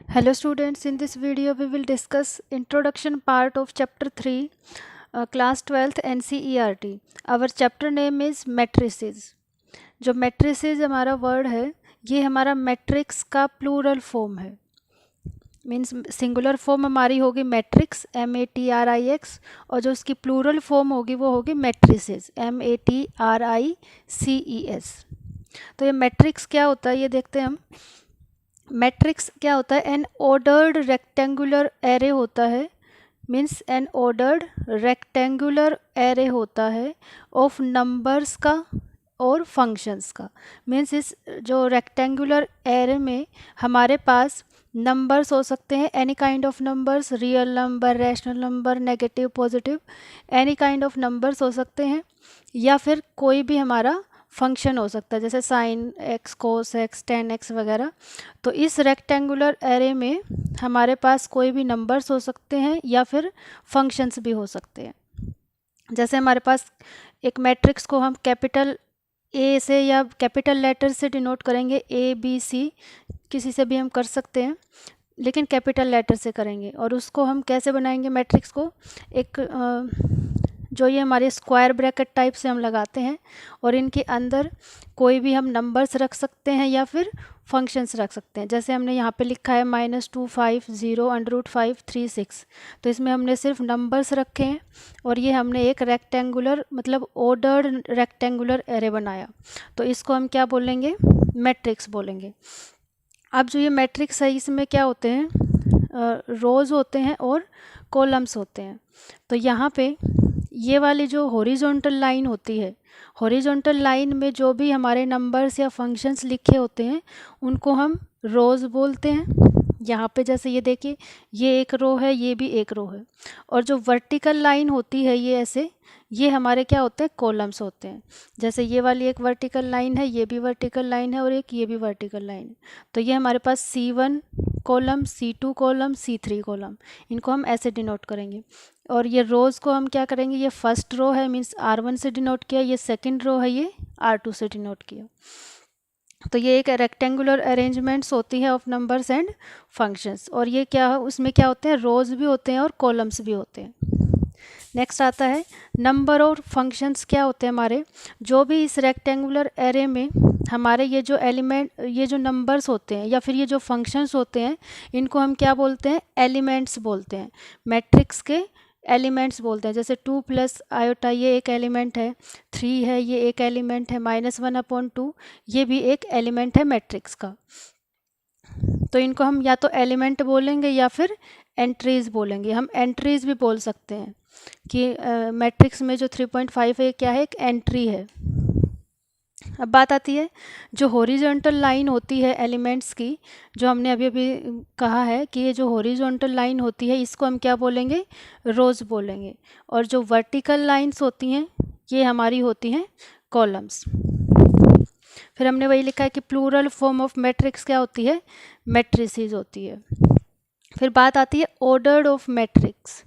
Hello students, in this video we will discuss introduction part of chapter 3, class 12th NCERT. Our chapter name is matrices. जो matrices हमारा word है ये हमारा matrix का plural form है, means singular form हमारी होगी matrix MATRIX और जो उसकी प्लूरल फॉर्म होगी वो होगी मैट्रिसेस MATRICES। तो ये मैट्रिक्स क्या होता है ये देखते हैं हम। मैट्रिक्स क्या होता है? एन ऑर्डर्ड रेक्टेंगुलर एरे होता है, means N ordered rectangular array होता है ऑफ नंबर्स का और फंक्शंस का। मीन्स इस जो रेक्टेंगुलर एरे में हमारे पास नंबर्स हो सकते हैं, any kind of numbers, real number, rational number, negative, positive, any kind of numbers हो सकते हैं, या फिर कोई भी हमारा फंक्शन हो सकता है जैसे sine x, cos x, ten x वगैरह। तो इस रेक्टेंगुलर एरे में हमारे पास कोई भी नंबर्स हो सकते हैं या फिर फंक्शंस भी हो सकते हैं। जैसे हमारे पास एक मैट्रिक्स को हम कैपिटल ए से या कैपिटल लेटर से डिनोट करेंगे, ABC, किसी से भी हम कर सकते हैं लेकिन कैपिटल लेटर से करेंगे। और उसको हम कैसे बनाएंगे मैट्रिक्स को? एक जो ये हमारे स्क्वायर ब्रैकेट टाइप से हम लगाते हैं और इनके अंदर कोई भी हम नंबर्स रख सकते हैं या फिर फंक्शंस रख सकते हैं। जैसे हमने यहाँ पे लिखा है -250√536, तो इसमें हमने सिर्फ नंबर्स रखे हैं और ये हमने एक रेक्टेंगुलर मतलब ऑर्डर्ड रेक्टेंगुलर एरे बनाया, तो इसको हम क्या बोलेंगे? मैट्रिक्स बोलेंगे। अब जो ये मैट्रिक्स है इसमें क्या होते हैं? रोज़ होते हैं और कॉलम्स होते हैं। तो यहाँ पे ये वाली जो हॉरिजॉन्टल लाइन होती है, हॉरिजॉन्टल लाइन में जो भी हमारे नंबर्स या फंक्शंस लिखे होते हैं उनको हम रोज़ बोलते हैं। यहाँ पे जैसे ये देखिए, ये एक रो है, ये भी एक रो है। और जो वर्टिकल लाइन होती है ये ऐसे, ये हमारे क्या होते हैं? कॉलम्स होते हैं। जैसे ये वाली एक वर्टिकल लाइन है, ये भी वर्टिकल लाइन है और एक ये भी वर्टिकल लाइन है। तो ये हमारे पास C1 column, C2 column, C3 column, इनको हम ऐसे डिनोट करेंगे। और ये रोज़ को हम क्या करेंगे? ये फर्स्ट रो है मीन्स R1 से डिनोट किया, ये सेकंड रो है ये R2 से डिनोट किया। तो ये एक रेक्टेंगुलर अरेंजमेंट्स होती है ऑफ नंबर्स एंड फंक्शंस। और ये क्या है, उसमें क्या होते हैं? रोज़ भी होते हैं और कॉलम्स भी होते हैं। नेक्स्ट आता है नंबर और फंक्शंस क्या होते हैं हमारे? जो भी इस रेक्टेंगुलर एरे में हमारे ये जो एलिमेंट, ये जो नंबर्स होते हैं या फिर ये जो फंक्शंस होते हैं, इनको हम क्या बोलते हैं? एलिमेंट्स बोलते हैं। मैट्रिक्स के एलिमेंट्स बोलते हैं। जैसे 2 प्लस आयोटा ये एक एलिमेंट है, 3 है ये एक एलिमेंट है, -1/2 ये भी एक एलिमेंट है मैट्रिक्स का। तो इनको हम या तो एलिमेंट बोलेंगे या फिर एंट्रीज बोलेंगे। हम एंट्रीज भी बोल सकते हैं कि मैट्रिक्स में जो 3.5 है क्या है? एक एंट्री है। अब बात आती है जो हॉरिजॉन्टल लाइन होती है एलिमेंट्स की, जो हमने अभी अभी कहा है कि ये जो हॉरिजॉन्टल लाइन होती है इसको हम क्या बोलेंगे? रोज बोलेंगे। और जो वर्टिकल लाइंस होती हैं ये हमारी होती हैं कॉलम्स। फिर हमने वही लिखा है कि प्लूरल फॉर्म ऑफ मैट्रिक्स क्या होती है? मैट्रिसेस होती है। फिर बात आती है ऑर्डर्ड ऑफ मैट्रिक्स,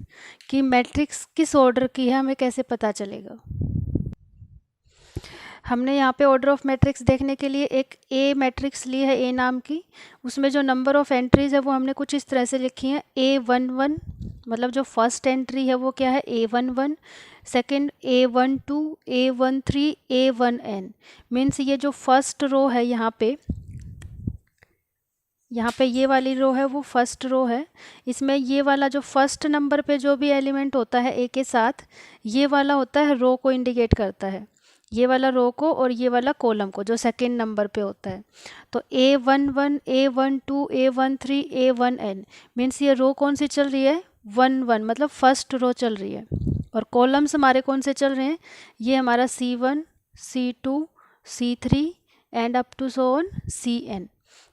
कि मैट्रिक्स किस ऑर्डर की है, हमें कैसे पता चलेगा? हमने यहाँ पे ऑर्डर ऑफ मैट्रिक्स देखने के लिए एक ए मैट्रिक्स ली है, ए नाम की। उसमें जो नंबर ऑफ एंट्रीज है वो हमने कुछ इस तरह से लिखी हैं। A11 मतलब जो फर्स्ट एंट्री है वो क्या है? A11, second A12, A13, A1n। Means ये जो फर्स्ट रो है यहाँ पे ये वाली रो है वो फर्स्ट रो है। इसमें ये वाला जो फर्स्ट नंबर पे जो भी एलिमेंट होता है ए के साथ, ये वाला होता है रो को इंडिकेट करता है, ये वाला रो को और ये वाला कॉलम को जो सेकंड नंबर पे होता है। तो A11, A12, A13, A1n means ये रो कौन सी चल रही है? 1 मतलब फर्स्ट रो चल रही है। और कॉलम्स हमारे कौन से चल रहे हैं? ये हमारा C1, C2, C3 and up to so on Cn।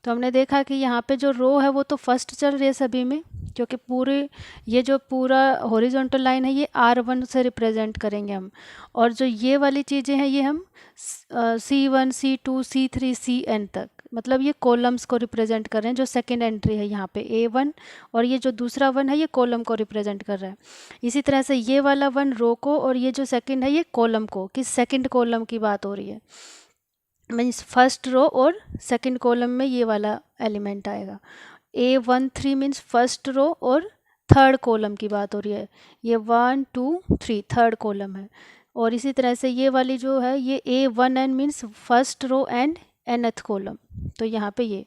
तो हमने देखा कि यहाँ पे जो रो है वो तो फर्स्ट चल रही है सभी में, क्योंकि पूरे ये जो पूरा हॉरिजॉन्टल लाइन है ये R1 से रिप्रेजेंट करेंगे हम। और जो ये वाली चीज़ें हैं ये हम C1, C2, C3, Cn तक, मतलब ये कॉलम्स को रिप्रेजेंट कर रहे हैं। जो सेकंड एंट्री है यहाँ पे A1 और ये जो दूसरा 1 है ये कॉलम को रिप्रेजेंट कर रहा है। इसी तरह से ये वाला 1 रो को और ये जो सेकंड है ये कॉलम को, किस सेकंड कॉलम की बात हो रही है? मीन्स फर्स्ट रो और सेकंड कॉलम में ये वाला एलिमेंट आएगा। A13 मीन्स फर्स्ट रो और थर्ड कॉलम की बात हो रही है, ये 1 2 3 थर्ड कॉलम है। और इसी तरह से ये वाली जो है ये A1n means first row and nth column, तो यहाँ पे ये।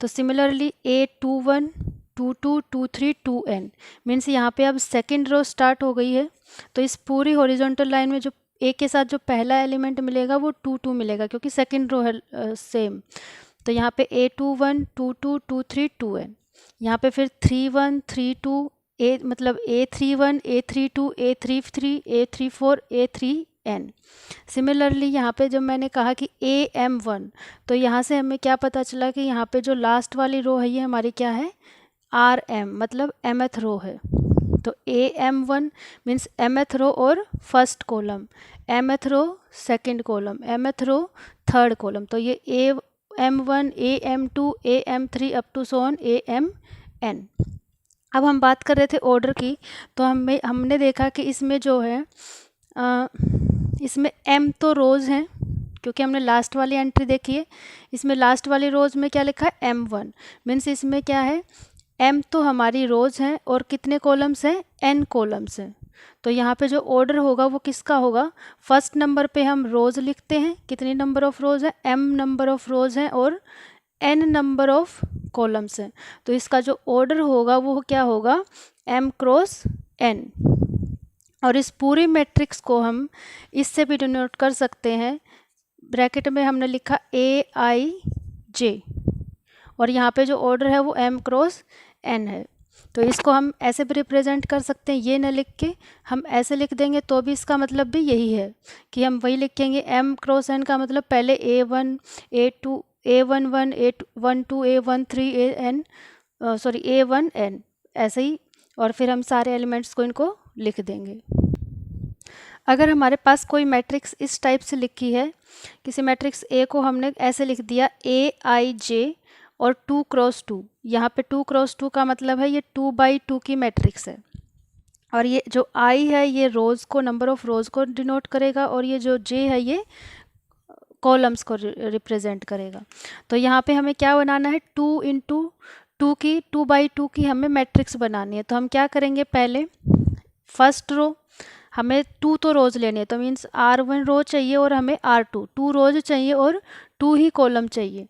तो सिमिलरली A21 22 23 2n मीन्स यहाँ पे अब सेकेंड रो स्टार्ट हो गई है, तो इस पूरी हॉरिजॉन्टल लाइन में जो ए के साथ जो पहला एलिमेंट मिलेगा वो 2 2 मिलेगा, क्योंकि सेकेंड रो है सेम। तो यहाँ पे A21 22 23 2n, यहाँ पे फिर 31 32 ए मतलब A31 A32 A33 A34 A3n। Similarly यहाँ पे जब मैंने कहा कि AM1, तो यहाँ से हमें क्या पता चला कि यहाँ पे जो लास्ट वाली रो है ये हमारी क्या है, RM मतलब mth रो है। तो AM1 मीन्स mth रो और first column, mth row second column, mth row third column. तो ये AM1 AM2 AM3 up to so on AMn। अब हम बात कर रहे थे ऑर्डर की, तो हमने देखा कि इसमें जो है इसमें m तो रोज़ हैं, क्योंकि हमने लास्ट वाली एंट्री देखी है। इसमें लास्ट वाली रोज़ में क्या लिखा है, M1 मीन्स इसमें क्या है, m तो हमारी रोज़ हैं और कितने कॉलम्स हैं, n कॉलम्स हैं। तो यहाँ पे जो ऑर्डर होगा वो किसका होगा, फर्स्ट नंबर पे हम रोज़ लिखते हैं, कितनी नंबर ऑफ़ रोज़ है, m नंबर ऑफ़ रोज़ हैं और n नंबर ऑफ़ कॉलम्स हैं। तो इसका जो ऑर्डर होगा वो क्या होगा, m क्रॉस n। और इस पूरी मैट्रिक्स को हम इससे भी डिनोट कर सकते हैं, ब्रैकेट में हमने लिखा AIJ और यहाँ पे जो ऑर्डर है वो m क्रॉस n है। तो इसको हम ऐसे भी रिप्रेजेंट कर सकते हैं, ये न लिख के हम ऐसे लिख देंगे तो भी इसका मतलब भी यही है कि हम वही लिखेंगे, m क्रॉस n का मतलब पहले A1 A2 A11 A12 A13 AN sorry A1n ऐसे ही, और फिर हम सारे एलिमेंट्स को इनको लिख देंगे। अगर हमारे पास कोई मैट्रिक्स इस टाइप से लिखी है, किसी मैट्रिक्स A को हमने ऐसे लिख दिया AIJ और 2 क्रॉस 2, यहाँ पे 2 क्रॉस 2 का मतलब है ये 2 बाई 2 की मैट्रिक्स है, और ये जो I है ये रोज़ को, नंबर ऑफ़ रोज़ को डिनोट करेगा, और ये जो J है ये कॉलम्स को रिप्रेजेंट करेगा। तो यहाँ पे हमें क्या बनाना है, 2 इंटू 2 की 2 बाई 2 की हमें मैट्रिक्स बनानी है। तो हम क्या करेंगे, पहले फर्स्ट रो हमें 2 तो रोज़ लेनी है, तो मीन्स R1 रो चाहिए और हमें R2 2 रोज़ चाहिए और 2 ही कॉलम चाहिए।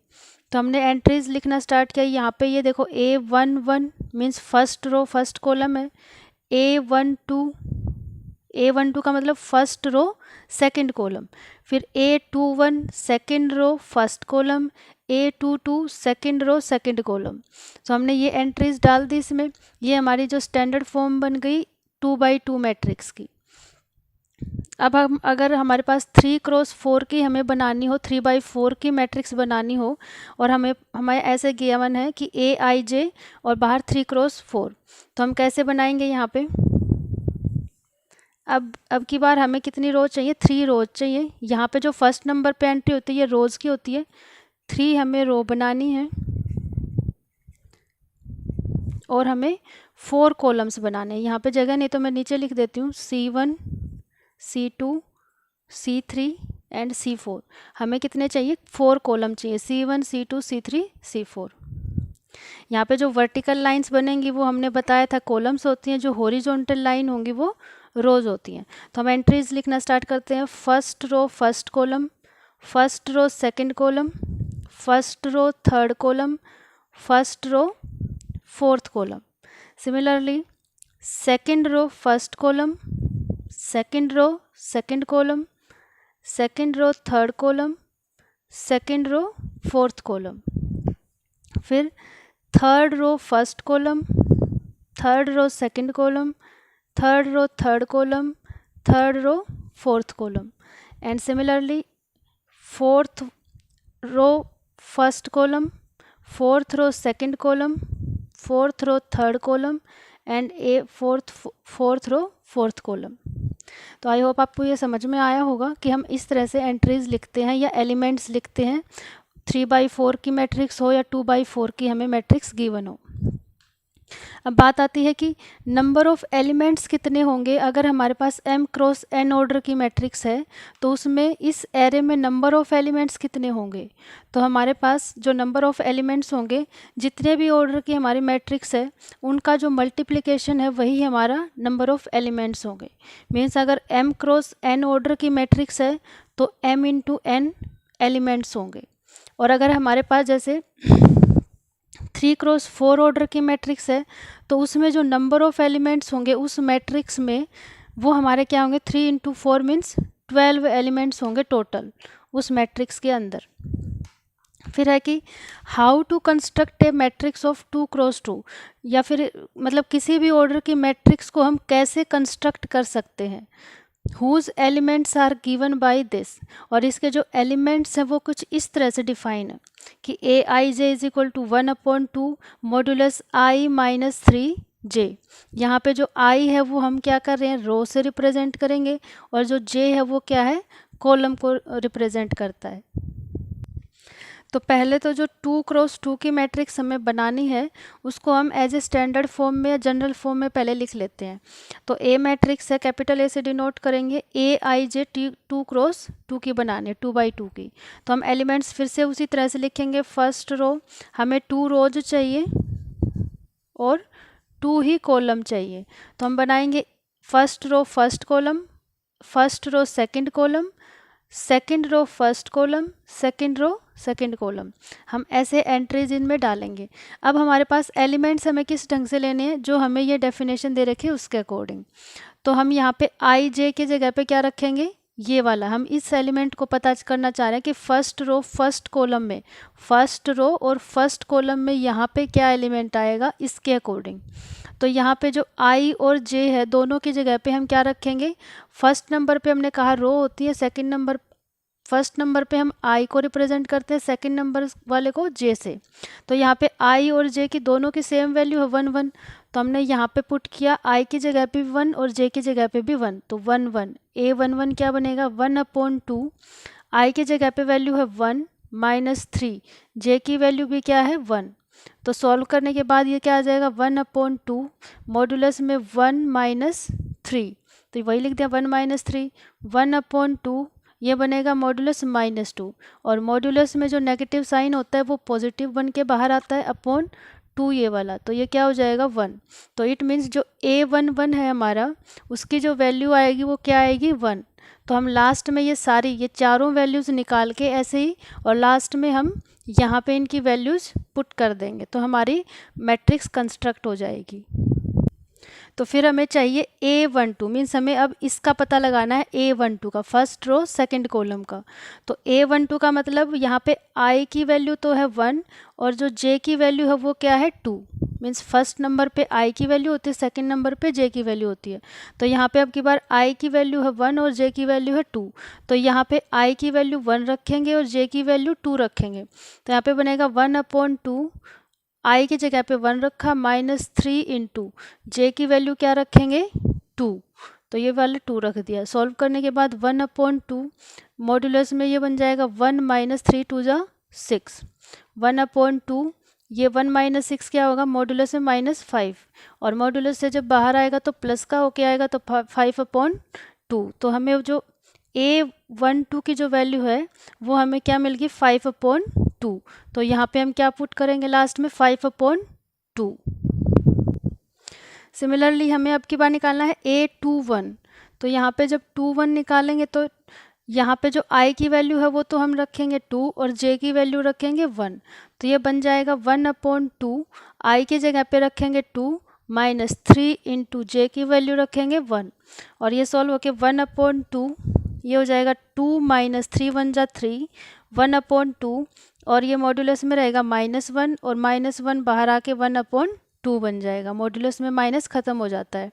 तो हमने एंट्रीज लिखना स्टार्ट किया। यहाँ पे ये देखो A11 means first row first column है, A12 का मतलब फर्स्ट रो सेकंड कॉलम, फिर A21 second row first column, A22 second row second column. तो हमने ये एंट्रीज डाल दी इसमें, ये हमारी जो स्टैंडर्ड फॉर्म बन गई 2 बाई 2 मैट्रिक्स की। अब हम अगर हमारे पास 3 क्रॉस 4 की हमें बनानी हो, 3 बाई 4 की मैट्रिक्स बनानी हो, और हमें ऐसे गिवन है कि AIJ और बाहर 3 क्रॉस 4, तो हम कैसे बनाएंगे यहाँ पे। अब की बार हमें कितनी रोज चाहिए, 3 रोज चाहिए। यहाँ पे जो फर्स्ट नंबर पे एंट्री होती है ये रोज की होती है, 3 हमें रो बनानी है और हमें 4 कॉलम्स बनाने हैं। यहाँ पे जगह नहीं तो मैं नीचे लिख देती हूँ C1 C2 C3 and C4। हमें कितने चाहिए, 4 कॉलम चाहिए, C1 C2 C3 C4। यहाँ पे जो वर्टिकल लाइंस बनेंगी वो हमने बताया था कॉलम्स होती हैं, जो हॉरिजॉन्टल लाइन होंगी वो रोज होती हैं। तो हम एंट्रीज लिखना स्टार्ट करते हैं। First row first column, first row second column, first row third column, first row fourth column. Similarly second row first column, second row second column, second row third column, second row fourth column, फिर third row first column, third row second column, third row third column, third row fourth column, and similarly fourth row first column, fourth row second column, fourth row third column, and fourth row fourth column. तो I hope आपको ये समझ में आया होगा कि हम इस तरह से एंट्रीज लिखते हैं या एलिमेंट्स लिखते हैं, 3 बाई 4 की मैट्रिक्स हो या 2 बाई 4 की हमें मैट्रिक्स गिवन हो। अब बात आती है कि नंबर ऑफ़ एलिमेंट्स कितने होंगे। अगर हमारे पास m क्रॉस n ऑर्डर की मैट्रिक्स है तो उसमें इस एरे में नंबर ऑफ़ एलिमेंट्स कितने होंगे। तो हमारे पास जो नंबर ऑफ़ एलिमेंट्स होंगे, जितने भी ऑर्डर की हमारी मैट्रिक्स है उनका जो मल्टीप्लिकेशन है वही हमारा नंबर ऑफ़ एलिमेंट्स होंगे। मीन्स अगर m क्रॉस n ऑर्डर की मैट्रिक्स है तो m इंटू n एलिमेंट्स होंगे। और अगर हमारे पास जैसे 3x4 ऑर्डर की मैट्रिक्स है तो उसमें जो नंबर ऑफ़ एलिमेंट्स होंगे उस मैट्रिक्स में वो हमारे क्या होंगे, 3 इंटू 4 मीन्स 12 एलिमेंट्स होंगे टोटल उस मैट्रिक्स के अंदर। फिर है कि how to construct a matrix of 2x2, या फिर मतलब किसी भी ऑर्डर की मैट्रिक्स को हम कैसे कंस्ट्रक्ट कर सकते हैं। Whose elements are given by this, और इसके जो एलिमेंट्स हैं वो कुछ इस तरह से डिफाइन है कि A I J is equal to 1/2 modulus I minus 3j। यहाँ पे जो आई है वो हम क्या कर रहे हैं, रो से रिप्रेजेंट करेंगे, और जो जे है वो क्या है, कॉलम को रिप्रेजेंट करता है। तो पहले तो जो 2x2 की मैट्रिक्स हमें बनानी है उसको हम एज ए स्टैंडर्ड फॉर्म में या जनरल फॉर्म में पहले लिख लेते हैं। तो ए मैट्रिक्स है, कैपिटल ए से डिनोट करेंगे, ए आई जे 2x2 की बनानी है, 2x2 की। तो हम एलिमेंट्स फिर से उसी तरह से लिखेंगे। फर्स्ट रो हमें 2 रोज चाहिए और 2 ही कॉलम चाहिए। तो हम बनाएंगे first row first column, first row second column, second row first column, second row second column. हम ऐसे एंट्रीज इनमें डालेंगे। अब हमारे पास एलिमेंट्स हमें किस ढंग से लेने हैं, जो हमें ये डेफिनेशन दे रखी है उसके अकॉर्डिंग। तो हम यहाँ पे आई जे की जगह पे क्या रखेंगे, ये वाला। हम इस एलिमेंट को पता करना चाह रहे हैं कि फर्स्ट रो फर्स्ट कॉलम में, फर्स्ट रो और फर्स्ट कॉलम में यहाँ पे क्या एलिमेंट आएगा, इसके अकॉर्डिंग। तो यहाँ पे जो i और j है दोनों की जगह पे हम क्या रखेंगे, फर्स्ट नंबर पे हमने कहा रो होती है, सेकंड नंबर फर्स्ट नंबर पे हम i को रिप्रेजेंट करते हैं, सेकंड नंबर वाले को j से। तो यहाँ पे i और j की दोनों की सेम वैल्यू है 1 1, तो हमने यहाँ पे पुट किया i की जगह पे 1 और j की जगह पे भी 1, तो 1 1 a 1 1 क्या बनेगा 1/2। i की जगह पे वैल्यू है 1 माइनस 3, j की वैल्यू भी क्या है 1। तो सॉल्व करने के बाद ये क्या आ जाएगा 1/2 मॉड्यूलस में 1 माइनस 3, तो वही लिख दिया 1 माइनस 3, 1/2 ये बनेगा मॉड्यूलस -2, और मॉड्यूलस में जो नेगेटिव साइन होता है वो पॉजिटिव बन के बाहर आता है अपॉन 2 ये वाला, तो ये क्या हो जाएगा 1। तो इट मीन्स जो a11 है हमारा उसकी जो वैल्यू आएगी वो क्या आएगी 1। तो हम लास्ट में ये चारों वैल्यूज़ निकाल के ऐसे ही, और लास्ट में हम यहाँ पे इनकी वैल्यूज़ पुट कर देंगे तो हमारी मैट्रिक्स कंस्ट्रक्ट हो जाएगी। तो फिर हमें चाहिए A12, मीन्स हमें अब इसका पता लगाना है A12 का, फर्स्ट रो सेकंड कॉलम का। तो A12 का मतलब यहाँ पे I की वैल्यू तो है 1 और जो J की वैल्यू है वो क्या है 2, मीन्स फर्स्ट नंबर पे I की वैल्यू होती है, सेकंड नंबर पे J की वैल्यू होती है। तो यहाँ पे अब की बार I की वैल्यू है 1 और J की वैल्यू है 2, तो यहाँ पे I की वैल्यू 1 रखेंगे और J की वैल्यू 2 रखेंगे। तो यहाँ पे बनेगा 1/2, I की जगह पे 1 रखा, -3 इंटू J की वैल्यू क्या रखेंगे 2, तो ये वाले 2 रख दिया। सॉल्व करने के बाद 1/2 मॉड्यूलस में ये बन जाएगा 1 माइनस 3 2 जा 6, 1/2 ये 1 माइनस 6 क्या होगा मॉड्यूलस में -5, और मॉड्यूलस से जब बाहर आएगा तो प्लस का होके आएगा, तो 5/2। तो हमें जो A12 की जो वैल्यू है वो हमें क्या मिल गई 5/2। तो यहाँ पे हम क्या पुट करेंगे लास्ट में 5/2। सिमिलरली हमें अब की बार निकालना है A21। तो यहाँ पे जब 21 निकालेंगे तो यहाँ पे जो I की वैल्यू है वो तो हम रखेंगे 2 और J की वैल्यू रखेंगे 1, तो ये बन जाएगा 1/2, I की जगह पे रखेंगे 2 -3 इंटू J की वैल्यू रखेंगे 1, और ये सॉल्व होके 1/2 ये हो जाएगा 2 माइनस 3 1 जा 3, 1/2, और ये मॉड्यूलस में रहेगा -1 और -1 बाहर आके 1/2 बन जाएगा, मॉड्यूलस में माइनस ख़त्म हो जाता है।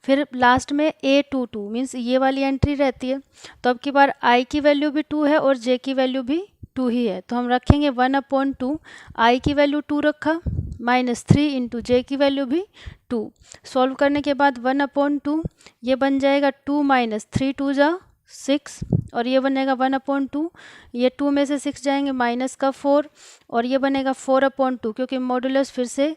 फिर लास्ट में A22 मीन्स ये वाली एंट्री रहती है। तो अब की बार I की वैल्यू भी 2 है और J की वैल्यू भी 2 ही है, तो हम रखेंगे 1/2, I की वैल्यू 2 रखा, -3 इंटू J की वैल्यू भी 2। सॉल्व करने के बाद 1/2 ये बन जाएगा 2 माइनस 3 2 जा 6, और ये बनेगा 1/2, ये 2 में से 6 जाएंगे माइनस का 4, और ये बनेगा 4/2, क्योंकि मॉडुलस फिर से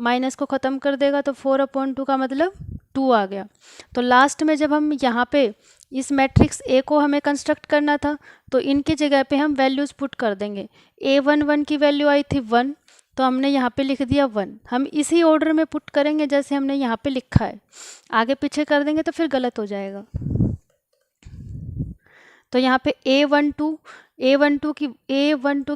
माइनस को ख़त्म कर देगा, तो 4/2 का मतलब 2 आ गया। तो लास्ट में जब हम यहाँ पे इस मैट्रिक्स ए को हमें कंस्ट्रक्ट करना था, तो इनकी जगह पे हम वैल्यूज़ पुट कर देंगे। A11 की वैल्यू आई थी 1, तो हमने यहाँ पे लिख दिया 1। हम इसी ऑर्डर में पुट करेंगे जैसे हमने यहाँ पे लिखा है, आगे पीछे कर देंगे तो फिर गलत हो जाएगा। तो यहाँ पे A12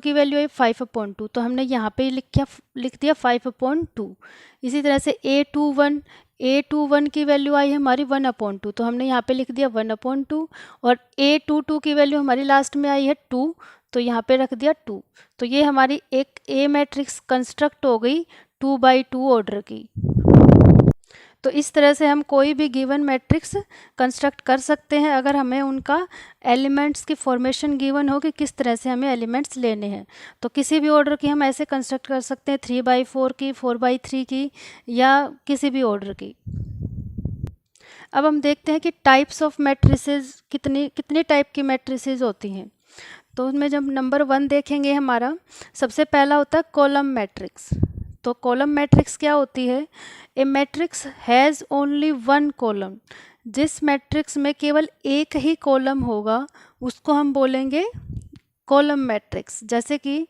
की वैल्यू है 5/2, तो हमने यहाँ पे लिख दिया 5/2। इसी तरह से A21 की वैल्यू आई है हमारी 1/2, तो हमने यहाँ पे लिख दिया 1/2, और A22 की वैल्यू हमारी लास्ट में आई है 2, तो यहाँ पे रख दिया 2। तो ये हमारी एक A मैट्रिक्स कंस्ट्रक्ट हो गई 2x2 ऑर्डर की। तो इस तरह से हम कोई भी गिवन मैट्रिक्स कंस्ट्रक्ट कर सकते हैं अगर हमें उनका एलिमेंट्स की फॉर्मेशन गिवन हो कि किस तरह से हमें एलिमेंट्स लेने हैं। तो किसी भी ऑर्डर की हम ऐसे कंस्ट्रक्ट कर सकते हैं, 3x4 की, 4x3 की, या किसी भी ऑर्डर की। अब हम देखते हैं कि टाइप्स ऑफ मैट्रिसेस कितनी टाइप की मैट्रिसेस होती हैं। तो उसमें जब नंबर 1 देखेंगे हमारा, सबसे पहला होता है कॉलम मैट्रिक्स। तो कॉलम मैट्रिक्स क्या होती है? ए मैट्रिक्स हैज़ ओनली 1 कॉलम। जिस मैट्रिक्स में केवल एक ही कॉलम होगा उसको हम बोलेंगे कॉलम मैट्रिक्स। जैसे कि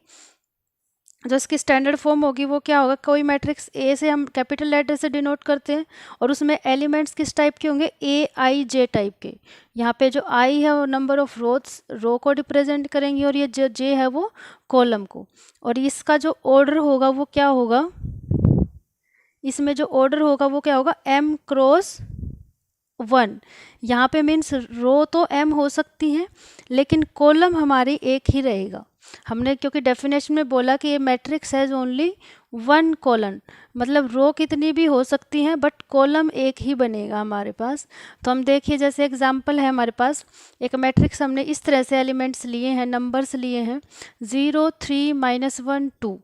जो इसकी स्टैंडर्ड फॉर्म होगी वो क्या होगा, कोई मैट्रिक्स ए से हम कैपिटल लेटर से डिनोट करते हैं, और उसमें एलिमेंट्स किस टाइप के होंगे, AIJ टाइप के। यहाँ पे जो आई है वो नंबर ऑफ रो को रिप्रेजेंट करेंगी, और ये जो जे है वो कॉलम को। और इसका जो ऑर्डर होगा वो क्या होगा, इसमें जो ऑर्डर होगा वो क्या होगा, M×1। यहाँ पे मीन्स रो तो M हो सकती हैं लेकिन कॉलम हमारी एक ही रहेगा। हमने क्योंकि डेफिनेशन में बोला कि ये मैट्रिक्स हैज़ ओनली 1 कॉलम, मतलब रो कितनी भी हो सकती हैं बट कॉलम एक ही बनेगा हमारे पास। तो हम देखिए, जैसे एग्जांपल है हमारे पास एक मैट्रिक्स, हमने इस तरह से एलिमेंट्स लिए हैं, नंबर्स लिए हैं 0, 3, -1, 2।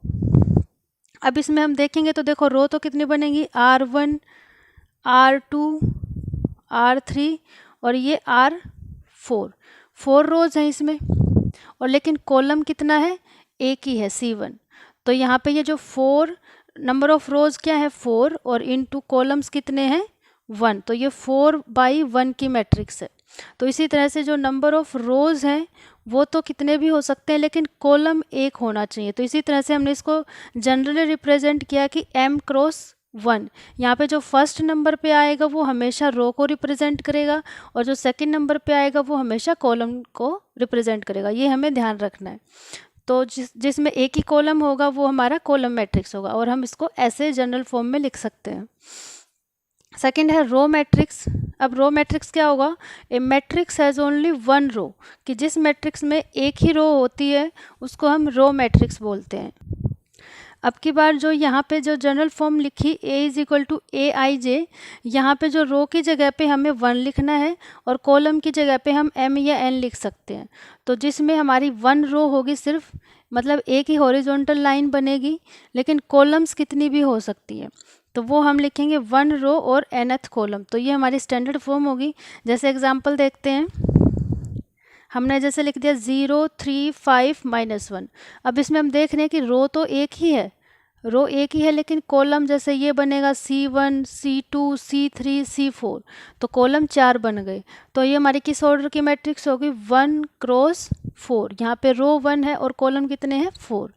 अब इसमें हम देखेंगे तो देखो रो तो कितनी बनेंगी, R1, R2, R3 और ये R4। 4 रोज हैं इसमें, और लेकिन कॉलम कितना है, एक ही है, C1। तो यहाँ पे ये जो 4 नंबर ऑफ रोज क्या है 4, और इनटू कॉलम्स कितने हैं 1, तो ये 4/1 की मैट्रिक्स है। तो इसी तरह से जो नंबर ऑफ रोज हैं वो तो कितने भी हो सकते हैं लेकिन कॉलम एक होना चाहिए। तो इसी तरह से हमने इसको जनरली रिप्रेजेंट किया कि M×1। यहाँ पे जो फर्स्ट नंबर पे आएगा वो हमेशा रो को रिप्रेजेंट करेगा, और जो सेकंड नंबर पे आएगा वो हमेशा कॉलम को रिप्रेजेंट करेगा। ये हमें ध्यान रखना है। तो जिसमें एक ही कॉलम होगा वो हमारा कॉलम मैट्रिक्स होगा, और हम इसको ऐसे जनरल फॉर्म में लिख सकते हैं। सेकंड है रो मैट्रिक्स। अब रो मैट्रिक्स क्या होगा, ए मैट्रिक्स हैज़ ओनली 1 रो, कि जिस मैट्रिक्स में एक ही रो होती है उसको हम रो मैट्रिक्स बोलते हैं। अब की बार जो यहाँ पे जो जनरल फॉर्म लिखी A = AIJ, यहाँ पे जो रो की जगह पे हमें 1 लिखना है और कॉलम की जगह पे हम M या N लिख सकते हैं। तो जिसमें हमारी 1 रो होगी सिर्फ, मतलब एक ही हॉरिजॉन्टल लाइन बनेगी, लेकिन कॉलम्स कितनी भी हो सकती है, तो वो हम लिखेंगे 1 रो और nth कॉलम। तो ये हमारी स्टैंडर्ड फॉर्म होगी। जैसे एग्जांपल देखते हैं, हमने जैसे लिख दिया 0, 3, 5, -1। अब इसमें हम देख रहे हैं कि रो तो एक ही है, लेकिन कॉलम जैसे ये बनेगा C1, C2, C3, C4, तो कॉलम 4 बन गए। तो ये हमारी किस ऑर्डर की मैट्रिक्स होगी, 1×4। यहाँ पे रो 1 है और कॉलम कितने हैं 4।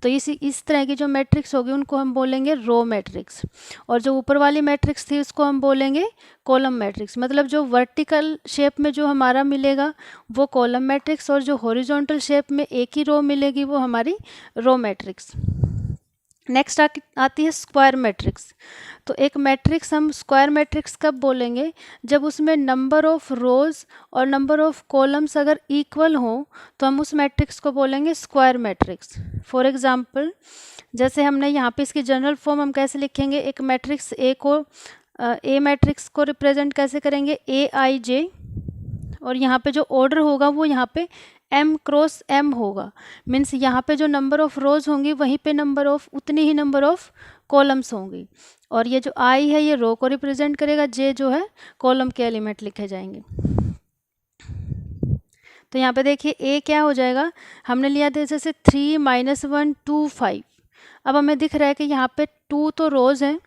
तो इस तरह की जो मैट्रिक्स होगी उनको हम बोलेंगे रो मैट्रिक्स, और जो ऊपर वाली मैट्रिक्स थी उसको हम बोलेंगे कॉलम मैट्रिक्स। मतलब जो वर्टिकल शेप में जो हमारा मिलेगा वो कॉलम मैट्रिक्स, और जो हॉरिजॉन्टल शेप में एक ही रो मिलेगी वो हमारी रो मैट्रिक्स। नेक्स्ट आती है स्क्वायर मैट्रिक्स। तो एक मैट्रिक्स हम स्क्वायर मैट्रिक्स कब बोलेंगे, जब उसमें नंबर ऑफ रोज और नंबर ऑफ कॉलम्स अगर इक्वल हो तो हम उस मैट्रिक्स को बोलेंगे स्क्वायर मैट्रिक्स। फॉर एग्जांपल, जैसे हमने यहाँ पे इसकी जनरल फॉर्म हम कैसे लिखेंगे, एक मैट्रिक्स ए मैट्रिक्स को रिप्रेजेंट कैसे करेंगे, AIJ, और यहाँ पे जो ऑर्डर होगा वो यहाँ पे M×M होगा। मीन्स यहाँ पे जो नंबर ऑफ रोज होंगी वहीं पे उतनी ही नंबर ऑफ कॉलम्स होंगी, और ये जो I है ये रो को रिप्रेजेंट करेगा, J जो है कॉलम के एलिमेंट लिखे जाएंगे। तो यहाँ पे देखिए ए क्या हो जाएगा, हमने लिया था जैसे 3 - 1 2 5। अब हमें दिख रहा है कि यहाँ पे 2 तो रोज़ हैं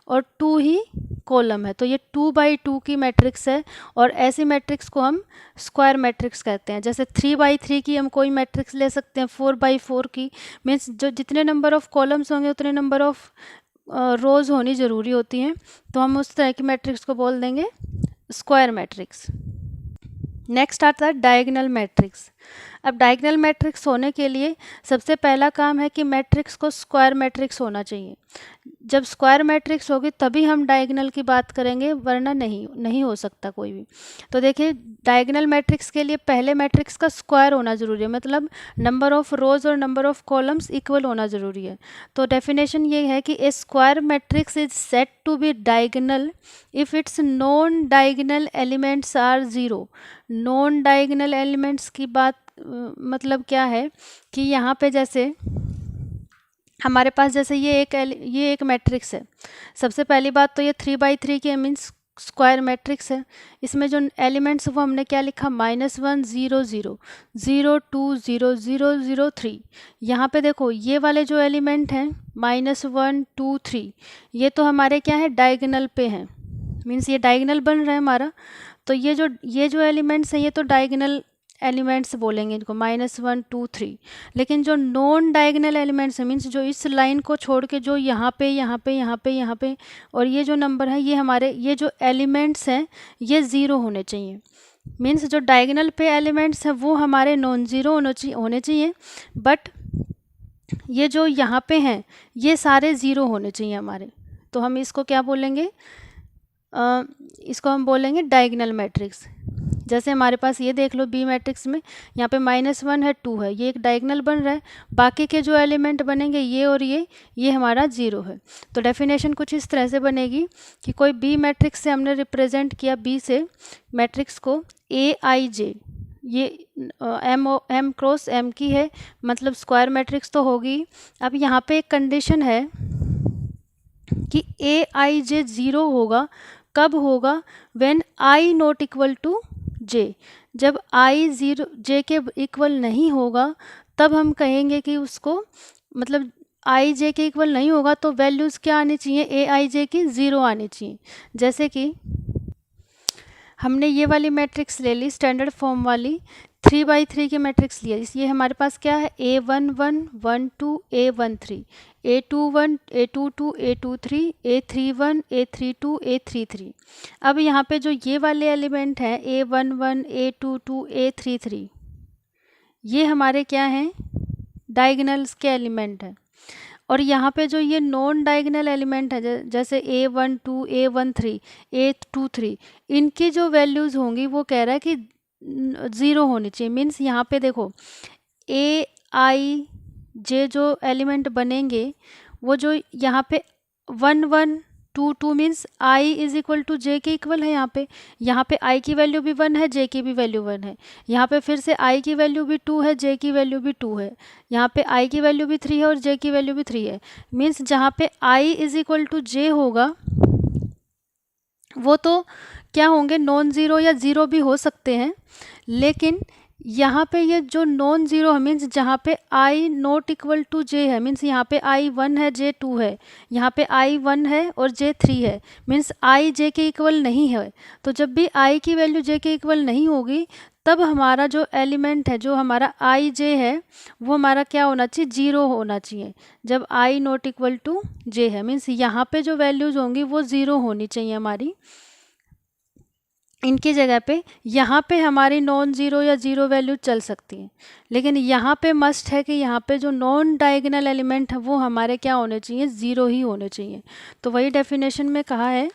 और 2 ही कॉलम है, तो ये 2/2 की मैट्रिक्स है। और ऐसी मैट्रिक्स को हम स्क्वायर मैट्रिक्स कहते हैं। जैसे 3/3 की हम कोई मैट्रिक्स ले सकते हैं, 4/4 की। मीन्स जो जितने नंबर ऑफ कॉलम्स होंगे उतने नंबर ऑफ रोज़ होनी ज़रूरी होती हैं, तो हम उस तरह की मैट्रिक्स को बोल देंगे स्क्वायर मैट्रिक्स। नेक्स्ट आता है डायगोनल मैट्रिक्स। अब डायगोनल मैट्रिक्स होने के लिए सबसे पहला काम है कि मैट्रिक्स को स्क्वायर मैट्रिक्स होना चाहिए। जब स्क्वायर मैट्रिक्स होगी तभी हम डायगोनल की बात करेंगे, वरना नहीं हो सकता कोई भी। तो देखिए डायगोनल मैट्रिक्स के लिए पहले मैट्रिक्स का स्क्वायर होना ज़रूरी है, मतलब नंबर ऑफ रोज और नंबर ऑफ कॉलम्स इक्वल होना ज़रूरी है। तो डेफिनेशन ये है कि A square matrix is set to be diagonal if it's non diagonal elements are zero. Non diagonal elements की बात मतलब क्या है कि यहाँ पे जैसे हमारे पास जैसे ये एक मैट्रिक्स है। सबसे पहली बात तो ये 3/3 की मीन्स स्क्वायर मैट्रिक्स है। इसमें जो एलिमेंट्स वो हमने क्या लिखा, -1 0 0 0 2 0 0 0 3। यहाँ पे देखो ये वाले जो एलिमेंट हैं -1 2 3, ये तो हमारे क्या है, डायगोनल पे हैं। मीन्स ये डायगोनल बन रहा है हमारा। तो ये जो एलिमेंट्स हैं ये तो डायगोनल एलिमेंट्स बोलेंगे इनको, -1 2 3। लेकिन जो नॉन डायगोनल एलिमेंट्स हैं, मीन्स जो इस लाइन को छोड़ के जो यहाँ पे और ये जो नंबर है, ये हमारे ये जो एलिमेंट्स हैं ये ज़ीरो होने चाहिए। मीन्स जो डायगोनल पे एलिमेंट्स हैं वो हमारे नॉन ज़ीरो होने चाहिए, बट ये जो यहाँ पे हैं ये सारे ज़ीरो होने चाहिए हमारे। तो हम इसको क्या बोलेंगे, इसको हम बोलेंगे डायगोनल मैट्रिक्स। जैसे हमारे पास ये देख लो बी मैट्रिक्स में यहाँ पे -1 है 2 है, ये एक डायगोनल बन रहा है। बाकी के जो एलिमेंट बनेंगे ये और ये हमारा ज़ीरो है। तो डेफिनेशन कुछ इस तरह से बनेगी कि कोई बी मैट्रिक्स से हमने रिप्रेजेंट किया, बी से मैट्रिक्स को AIJ, ये M क्रॉस M की है, मतलब स्क्वायर मैट्रिक्स तो होगी। अब यहाँ पे एक कंडीशन है कि AIJ ज़ीरो होगा, कब होगा, when I not equal to J। जब I J के इक्वल नहीं होगा तब हम कहेंगे कि उसको, मतलब I J के इक्वल नहीं होगा तो वैल्यूज़ क्या आनी चाहिए, AIJ की ज़ीरो आनी चाहिए। जैसे कि हमने ये वाली मैट्रिक्स ले ली स्टैंडर्ड फॉर्म वाली, 3/3 की मैट्रिक्स लिया। ये हमारे पास क्या है, A11 1 2 A13, A21 A22 A23 A31 A32 A33। अब यहाँ पे जो ये वाले एलिमेंट हैं A11 A22 A33, ये हमारे क्या हैं, डायगोनल्स के एलिमेंट हैं। और यहाँ पे जो ये नॉन डायगोनल एलिमेंट है जैसे A12 A13 A23, इनकी जो वैल्यूज़ होंगी वो कह रहा है कि ज़ीरो होनी चाहिए। मीन्स यहाँ पे देखो AIJ जो एलिमेंट बनेंगे वो जो यहाँ पे 1 1 2 2 means I is equal to J के इक्वल है। यहाँ पे I की वैल्यू भी 1 है, J की भी वैल्यू 1 है। यहाँ पे फिर से I की वैल्यू भी 2 है, J की वैल्यू भी 2 है। यहाँ पे I की वैल्यू भी 3 है और J की वैल्यू भी 3 है। मीन्स जहाँ पे I is equal to J होगा वो तो क्या होंगे, नॉन ज़ीरो या ज़ीरो भी हो सकते हैं। लेकिन यहाँ पे ये जो नॉन ज़ीरो है, मीन्स जहाँ पे I not equal to J है, मीन्स यहाँ पे I 1 है J 2 है, यहाँ पे I 1 है और J 3 है, मीन्स I J के इक्वल नहीं है। तो जब भी I की वैल्यू J के इक्वल नहीं होगी तब हमारा जो एलिमेंट है, जो हमारा I J है, वो हमारा क्या होना चाहिए, ज़ीरो होना चाहिए। जब I not equal to J है, मीन्स यहाँ पे जो वैल्यूज़ होंगी वो ज़ीरो होनी चाहिए हमारी। इनकी जगह पे यहाँ पे हमारी नॉन ज़ीरो या ज़ीरो वैल्यू चल सकती है, लेकिन यहाँ पे मस्ट है कि यहाँ पे जो नॉन डायगोनल एलिमेंट है वो हमारे क्या होने चाहिए, ज़ीरो ही होने चाहिए। तो वही डेफिनेशन में कहा है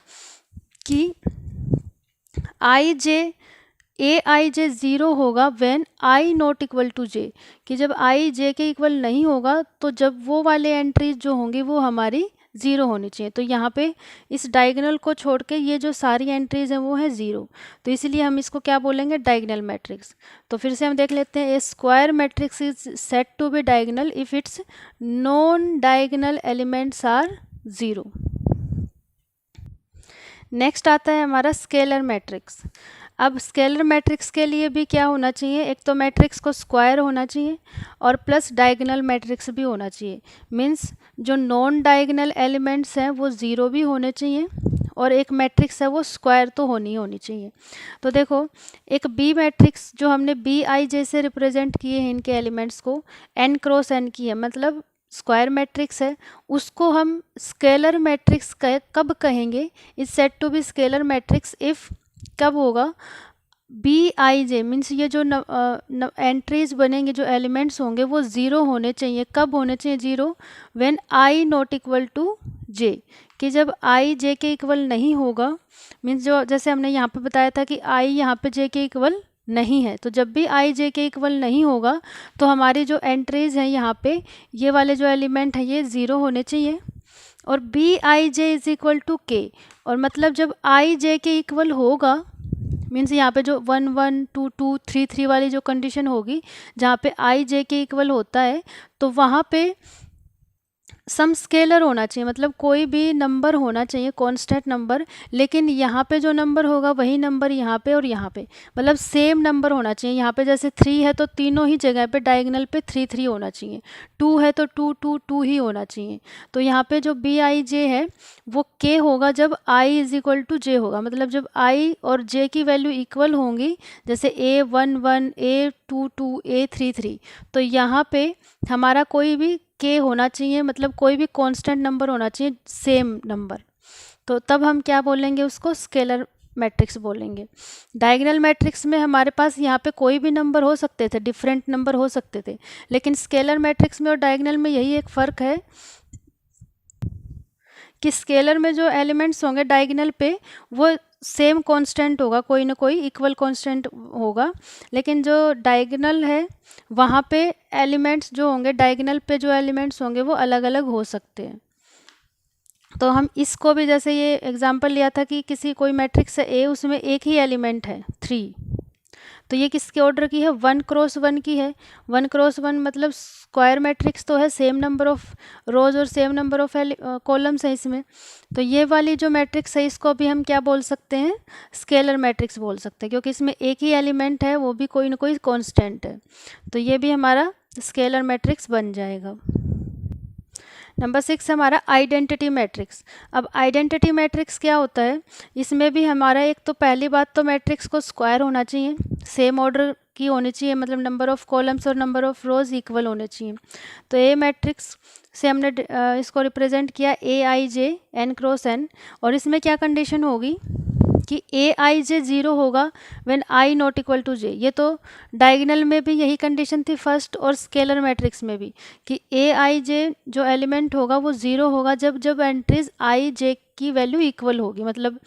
कि AIJ ज़ीरो होगा when I not equal to J, कि जब I J के इक्वल नहीं होगा तो जब वो वाले एंट्रीज जो होंगी वो हमारी ज़ीरो होनी चाहिए। तो यहाँ पे इस डायगोनल को छोड़ के ये जो सारी एंट्रीज हैं वो है ज़ीरो, तो इसलिए हम इसको क्या बोलेंगे, डायगोनल मैट्रिक्स। तो फिर से हम देख लेते हैं, A square matrix is set to be diagonal if it's non diagonal elements are zero. Next आता है हमारा स्केलर मैट्रिक्स। अब स्केलर मैट्रिक्स के लिए भी क्या होना चाहिए, एक तो मैट्रिक्स को स्क्वायर होना चाहिए और प्लस डायगोनल मैट्रिक्स भी होना चाहिए। मीन्स जो नॉन डायगोनल एलिमेंट्स हैं वो ज़ीरो भी होने चाहिए और एक मैट्रिक्स है वो स्क्वायर तो होनी चाहिए। तो देखो एक बी मैट्रिक्स जो हमने बी आई जे से रिप्रेजेंट किए हैं इनके एलिमेंट्स को, एन क्रॉस एन की है, मतलब स्क्वायर मैट्रिक्स है, उसको हम स्केलर मैट्रिक्स कब कहेंगे, is said to be scalar matrix if कब होगा, बी आई जे मीन्स ये जो एंट्रीज बनेंगे, जो एलिमेंट्स होंगे वो ज़ीरो होने चाहिए। कब होने चाहिए zero, when I not equal to J, कि जब आई जे के इक्वल नहीं होगा, मीन्स जो जैसे हमने यहाँ पे बताया था कि आई यहाँ पे जे के इक्वल नहीं है, तो जब भी आई जे के इक्वल नहीं होगा तो हमारी जो एंट्रीज हैं यहाँ पे ये वाले जो एलिमेंट हैं ये ज़ीरो होने चाहिए। और B I J is equal to K, और मतलब जब आई जे के इक्वल होगा, मीन्स यहाँ पे जो 1 1 2 2 3 3 वाली जो कंडीशन होगी जहाँ पे आई जे के इक्वल होता है, तो वहाँ पे सम स्केलर होना चाहिए, मतलब कोई भी नंबर होना चाहिए, कांस्टेंट नंबर, लेकिन यहाँ पे जो नंबर होगा वही नंबर यहाँ पे और यहाँ पे, मतलब सेम नंबर होना चाहिए। यहाँ पे जैसे 3 है तो तीनों ही जगह पे डायगोनल पे 3 3 होना चाहिए, 2 है तो 2 2 2 ही होना चाहिए। तो यहाँ पे जो बी आई जे है वो के होगा जब I is equal to J होगा, मतलब जब आई और जे की वैल्यू इक्वल होंगी, जैसे ए 1 1 ए 2 2 ए 3 3, तो यहाँ पे हमारा कोई भी के होना चाहिए, मतलब कोई भी कांस्टेंट नंबर होना चाहिए, सेम नंबर, तो तब हम क्या बोलेंगे, उसको स्केलर मैट्रिक्स बोलेंगे। डायगोनल मैट्रिक्स में हमारे पास यहाँ पे कोई भी नंबर हो सकते थे, डिफरेंट नंबर हो सकते थे, लेकिन स्केलर मैट्रिक्स में और डायगोनल में यही एक फ़र्क है कि स्केलर में जो एलिमेंट्स होंगे डायगोनल पे वो सेम कांस्टेंट होगा, कोई ना कोई इक्वल कांस्टेंट होगा, लेकिन जो डायगोनल है वहाँ पे एलिमेंट्स जो होंगे, डायगोनल पे जो एलिमेंट्स होंगे वो अलग अलग हो सकते हैं। तो हम इसको भी, जैसे ये एग्जांपल लिया था कि किसी कोई मैट्रिक्स है ए, उसमें एक ही एलिमेंट है 3, तो ये किसके ऑर्डर की है, 1 क्रॉस 1 की है। 1 क्रॉस 1 मतलब स्क्वायर मैट्रिक्स तो है, सेम नंबर ऑफ रोज और सेम नंबर ऑफ कॉलम्स है इसमें, तो ये वाली जो मैट्रिक्स है इसको भी हम क्या बोल सकते हैं, स्केलर मैट्रिक्स बोल सकते हैं, क्योंकि इसमें एक ही एलिमेंट है, वो भी कोई ना कोई कांस्टेंट है, तो ये भी हमारा स्केलर मैट्रिक्स बन जाएगा। नंबर 6 हमारा आइडेंटिटी मैट्रिक्स। अब आइडेंटिटी मैट्रिक्स क्या होता है, इसमें भी हमारा एक तो पहली बात तो मैट्रिक्स को स्क्वायर होना चाहिए, सेम ऑर्डर की होनी चाहिए, मतलब नंबर ऑफ कॉलम्स और नंबर ऑफ रोज इक्वल होने चाहिए। तो ए मैट्रिक्स से हमने इसको रिप्रेजेंट किया A I J N cross N, और इसमें क्या कंडीशन होगी कि ए आई जे ज़ीरो होगा when I not equal to J. ये तो डायगोनल में भी यही कंडीशन थी फर्स्ट, और स्केलर मैट्रिक्स में भी, कि ए आई जे जो एलिमेंट होगा वो ज़ीरो होगा जब जब एंट्रीज आई जे की वैल्यू इक्वल होगी, मतलब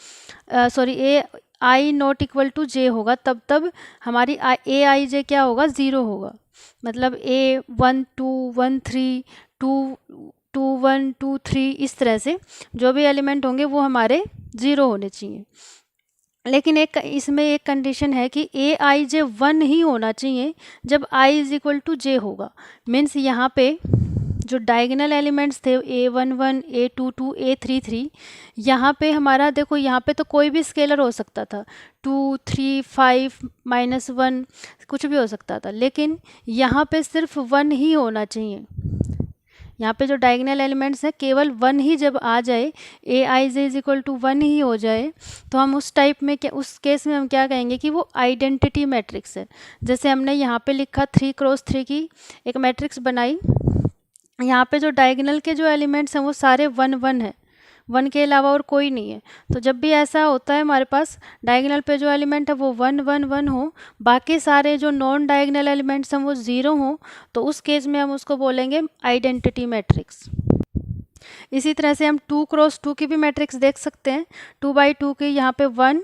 sorry A I not equal to J होगा, तब हमारी ए आई जे क्या होगा, ज़ीरो होगा, मतलब ए 1 2 1 3 2 2 1 2 3 इस तरह से जो भी एलिमेंट होंगे वो हमारे ज़ीरो होने चाहिए। लेकिन एक इसमें एक कंडीशन है कि ए आई जे 1 ही होना चाहिए जब I is equal to J होगा। मीन्स यहाँ पे जो डायगोनल एलिमेंट्स थे ए 1 1 ए 2 2 ए 3 3, यहाँ पे हमारा देखो, यहाँ पे तो कोई भी स्केलर हो सकता था, 2 3 5 -1 कुछ भी हो सकता था, लेकिन यहाँ पे सिर्फ 1 ही होना चाहिए। यहाँ पे जो डायगोनल एलिमेंट्स हैं केवल 1 ही जब आ जाए, ए I J is equal to 1 ही हो जाए, तो हम उस टाइप में क्या, उस केस में हम क्या कहेंगे कि वो आइडेंटिटी मैट्रिक्स है। जैसे हमने यहाँ पे लिखा 3 क्रॉस 3 की एक मैट्रिक्स बनाई, यहाँ पे जो डायगोनल के जो एलिमेंट्स हैं वो सारे 1 1 है, 1 के अलावा और कोई नहीं है। तो जब भी ऐसा होता है हमारे पास डायगोनल पे जो एलिमेंट है वो 1 1 1 हो, बाकी सारे जो नॉन डायगोनल एलिमेंट्स हैं वो 0 हो, तो उस केस में हम उसको बोलेंगे आइडेंटिटी मैट्रिक्स। इसी तरह से हम 2 क्रॉस 2 की भी मैट्रिक्स देख सकते हैं, 2 बाई 2 की, यहाँ पे 1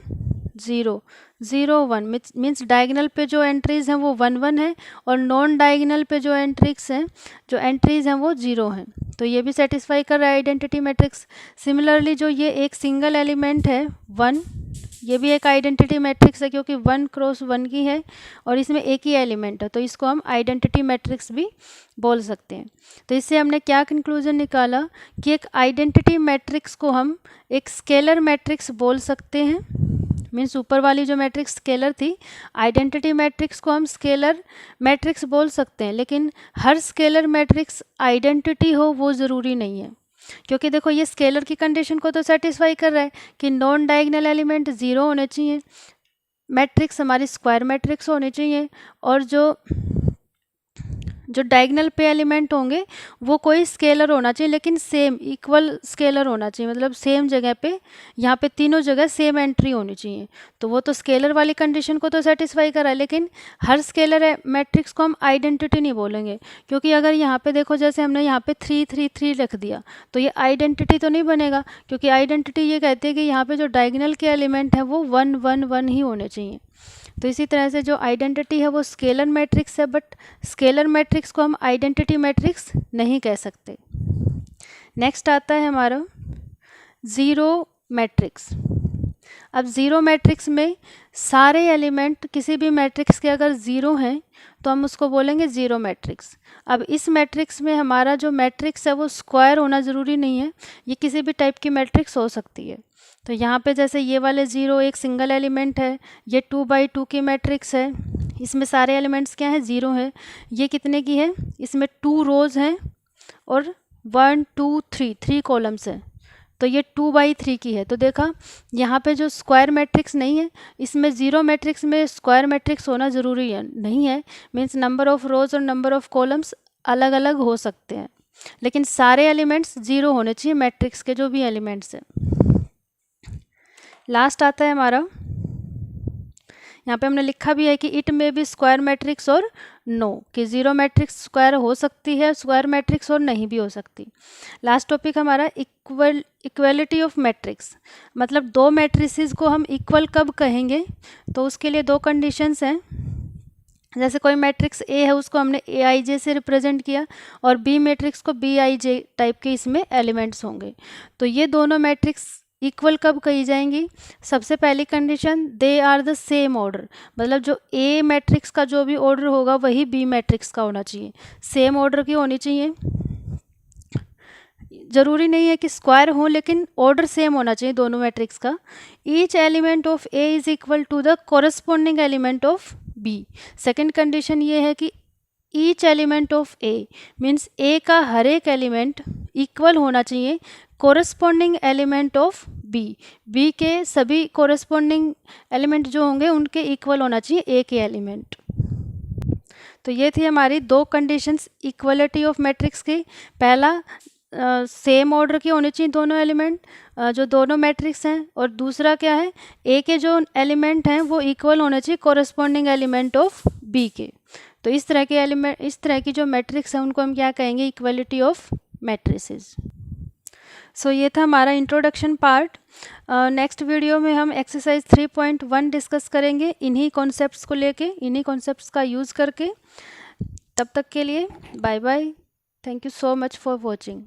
0 0 1 मीन्स डायगोनल पे जो एंट्रीज हैं वो 1 1 है, और नॉन डायगोनल पे जो एंट्रीज हैं वो 0 हैं, तो ये भी सेटिस्फाई कर रहा है आइडेंटिटी मैट्रिक्स। सिमिलरली जो ये एक सिंगल एलिमेंट है 1, ये भी एक आइडेंटिटी मैट्रिक्स है, क्योंकि 1 क्रॉस 1 की है और इसमें एक ही एलिमेंट है, तो इसको हम आइडेंटिटी मैट्रिक्स भी बोल सकते हैं। तो इससे हमने क्या कंक्लूजन निकाला कि एक आइडेंटिटी मैट्रिक्स को हम एक स्केलर मैट्रिक्स बोल सकते हैं, मीन्स ऊपर वाली जो मैट्रिक्स स्केलर थी, आइडेंटिटी मैट्रिक्स को हम स्केलर मैट्रिक्स बोल सकते हैं, लेकिन हर स्केलर मैट्रिक्स आइडेंटिटी हो वो ज़रूरी नहीं है, क्योंकि देखो ये स्केलर की कंडीशन को तो सेटिस्फाई कर रहा है कि नॉन डायगोनल एलिमेंट 0 होने चाहिए, मैट्रिक्स हमारी स्क्वायर मैट्रिक्स होनी चाहिए, और जो डायगोनल पे एलिमेंट होंगे वो कोई स्केलर होना चाहिए, लेकिन सेम इक्वल स्केलर होना चाहिए, मतलब सेम जगह पे, यहाँ पे तीनों जगह सेम एंट्री होनी चाहिए। तो वो तो स्केलर वाली कंडीशन को तो सेटिस्फाई करा है, लेकिन हर स्केलर मैट्रिक्स को हम आइडेंटिटी नहीं बोलेंगे, क्योंकि अगर यहाँ पे देखो जैसे हमने यहाँ पे 3 3 3 रख दिया तो ये आइडेंटिटी तो नहीं बनेगा, क्योंकि आइडेंटिटी ये कहती है कि यहाँ पे जो डायगोनल के एलिमेंट है वो 1 1 1 ही होने चाहिए। तो इसी तरह से जो आइडेंटिटी है वो स्केलर मैट्रिक्स है, बट स्केलर मैट्रिक्स को हम आइडेंटिटी मैट्रिक्स नहीं कह सकते। नेक्स्ट आता है हमारा ज़ीरो मैट्रिक्स। अब ज़ीरो मैट्रिक्स में सारे एलिमेंट किसी भी मैट्रिक्स के अगर ज़ीरो हैं तो हम उसको बोलेंगे ज़ीरो मैट्रिक्स। अब इस मैट्रिक्स में हमारा जो मैट्रिक्स है वो स्क्वायर होना ज़रूरी नहीं है, ये किसी भी टाइप की मैट्रिक्स हो सकती है। तो यहाँ पे जैसे ये वाले 0 एक सिंगल एलिमेंट है, ये 2x2 की मैट्रिक्स है, इसमें सारे एलिमेंट्स क्या हैं, 0 है। ये कितने की है, इसमें 2 रोज़ हैं और 1 2 3 3 कॉलम्स हैं, तो ये 2x3 की है। तो देखा यहाँ पे जो स्क्वायर मैट्रिक्स नहीं है, इसमें ज़ीरो मैट्रिक्स में स्क्वायर मैट्रिक्स होना ज़रूरी है नहीं है, मीन्स नंबर ऑफ़ रोज़ और नंबर ऑफ़ कॉलम्स अलग अलग हो सकते हैं, लेकिन सारे एलिमेंट्स 0 होने चाहिए मैट्रिक्स के जो भी एलिमेंट्स हैं। लास्ट आता है हमारा, यहाँ पे हमने लिखा भी है कि इट में भी स्क्वायर मैट्रिक्स और नो, कि ज़ीरो मैट्रिक्स स्क्वायर हो सकती है, स्क्वायर मैट्रिक्स और नहीं भी हो सकती। लास्ट टॉपिक हमारा इक्वलिटी ऑफ मैट्रिक्स, मतलब दो मैट्रिसेस को हम इक्वल कब कहेंगे, तो उसके लिए दो कंडीशंस हैं। जैसे कोई मैट्रिक्स ए है उसको हमने AIJ से रिप्रेजेंट किया, और बी मैट्रिक्स को BIJ टाइप के इसमें एलिमेंट्स होंगे। तो ये दोनों मैट्रिक्स इक्वल कब कही जाएंगी, सबसे पहली condition they are the same order, मतलब जो ए मैट्रिक्स का जो भी ऑर्डर होगा वही बी मैट्रिक्स का होना चाहिए, सेम ऑर्डर की होनी चाहिए। ज़रूरी नहीं है कि स्क्वायर हो, लेकिन ऑर्डर सेम होना चाहिए दोनों मैट्रिक्स का। Each element of A is equal to the corresponding element of B. Second condition ये है कि each element of A means A का हर एक एलिमेंट इक्वल होना चाहिए corresponding element of B, B के सभी कोरस्पॉन्डिंग एलिमेंट जो होंगे उनके इक्वल होना चाहिए ए के एलिमेंट। तो ये थी हमारी दो कंडीशंस इक्वलिटी ऑफ मैट्रिक्स की। पहला सेम ऑर्डर की होनी चाहिए दोनों एलिमेंट जो दोनों मैट्रिक्स हैं, और दूसरा क्या है, ए के जो एलिमेंट हैं वो इक्वल होने चाहिए कोरस्पॉन्डिंग एलिमेंट ऑफ बी के। तो इस तरह के एलिमेंट, इस तरह की जो मैट्रिक्स है उनको हम क्या कहेंगे, इक्वलिटी ऑफ मैट्रिसेस। सो ये था हमारा इंट्रोडक्शन पार्ट। नेक्स्ट वीडियो में हम एक्सरसाइज 3.1 डिस्कस करेंगे इन्हीं कॉन्सेप्ट्स को लेके, इन्हीं कॉन्सेप्ट्स का यूज़ करके। तब तक के लिए bye bye, thank you so much for watching.